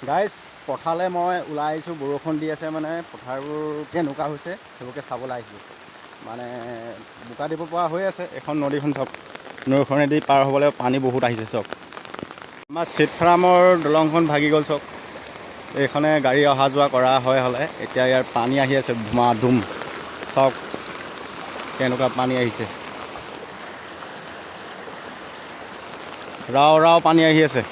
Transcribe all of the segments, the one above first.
Guys পথাৰলৈ মই ওলাই আহিছোঁ, বৰষুণ দি আছে মানে পথাৰবোৰ কেনেকুৱা হৈছে সেইবোৰকে চাবলৈ আহিছোঁ। মানে বোকা দিব পৰা হৈ আছে, এখন নদীখন চাওক, নৈখনেদি পাৰ হ'বলৈ পানী বহুত আহিছে চাওক। আমাৰ চিট ফাৰ্মৰ দলংখন ভাগি গ'ল চাওক, এইখনে গাড়ী অহা যোৱা কৰা হ'লে এতিয়া ইয়াৰ পানী আহি আছে ধুমা ধুম, চাওক কেনেকুৱা পানী আহিছে, ৰাও ৰাও পানী আহি আছে।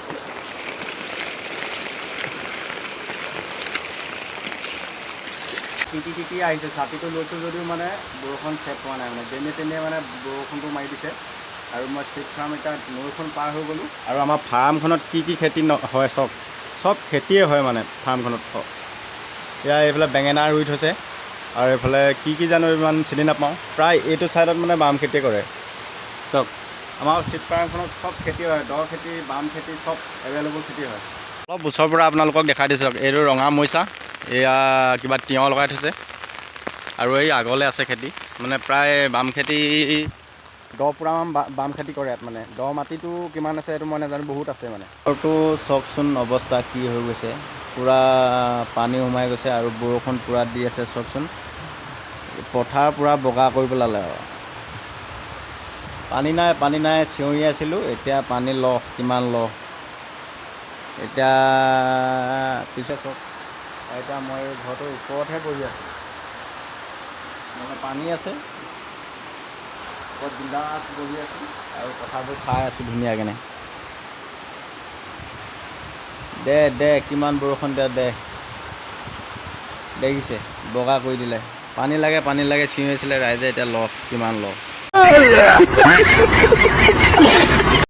টিটি আহিছে, ছাতিটো লৈছোঁ যদিও মানে বৰষুণ শেষ হোৱা নাই, মানে যেনে তেনে মানে বৰষুণটো মাৰি দিছে। আৰু মই চিট ফাৰ্ম এতিয়া নৈখন পাৰ হৈ গ'লোঁ। আৰু আমাৰ ফাৰ্মখনত কি খেতি হয় চব খেতিয়ে হয় মানে ফাৰ্মখনত। এয়া এইফালে বেঙেনা ৰুই থৈছে, আৰু এইফালে কি জানো ইমান চিনি নাপাওঁ, প্ৰায় এইটো ছাইডত মানে বাম খেতি কৰে চব। আমাৰ চিট ফাৰ্মখনত চব খেতি হয়, দ খেতি বাম খেতি চব এভেইলেবল খেতি হয়। অলপ ওচৰৰ পৰা আপোনালোকক দেখাই দিছোঁ, এইটো ৰঙা মৰিচা, এয়া কিবা তিয়ঁহ লগাই থৈছে, আৰু এই আগলৈ আছে খেতি, মানে প্ৰায় বাম খেতি 10 পুৰামান বাম খেতি কৰে ইয়াত। মানে দ মাটিটো কিমান আছে এইটো মই নাজানো, বহুত আছে মানে। ঘৰটো চাওকচোন অৱস্থা কি হৈ গৈছে, পূৰা পানী সোমাই গৈছে আৰু বৰষুণ পূৰা দি আছে চাওকচোন, পথাৰ পূৰা বগা কৰি পেলালে আৰু। পানী নাই চিঞৰি আছিলোঁ, এতিয়া পানী কিমান এতিয়া পিছত চাওক। এতিয়া মই ঘৰটোৰ ওপৰতহে বহি আছোঁ, মানে পানী আছে, ওপৰত বিন্দাছ বহি আছোঁ আৰু কথাবোৰ চাই আছোঁ ধুনীয়াকৈ। দে কিমান বৰষুণ দে দেখিছে, বগা কৰি দিলে। পানী লাগে চিঞৰিছিলে ৰাইজে, এতিয়া কিমান